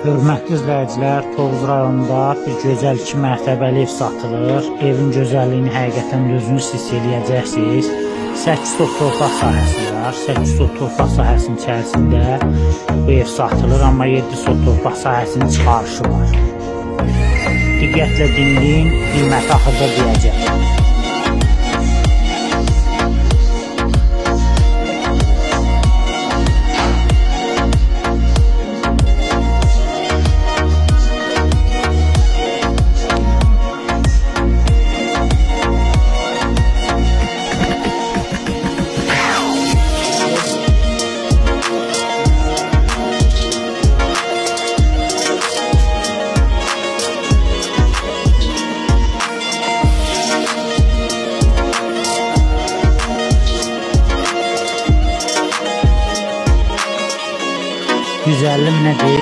Hörmətli izləyicilər, Tovuz rayonunda bir gözəl 2 mərtəbəli ev satılır. Evin gözəlliyini həqiqətən özünüz hiss eləyəcəksiniz. 8 sot torpaq sahəsi var. 8 sot torpaq sahəsinin içərisində bu ev satılır, amma 7 sot torpaq sahəsinin çıxarışı var. Diqqətlə dinləyin, qiyməti axırda deyəcəm. $150.000 deyil.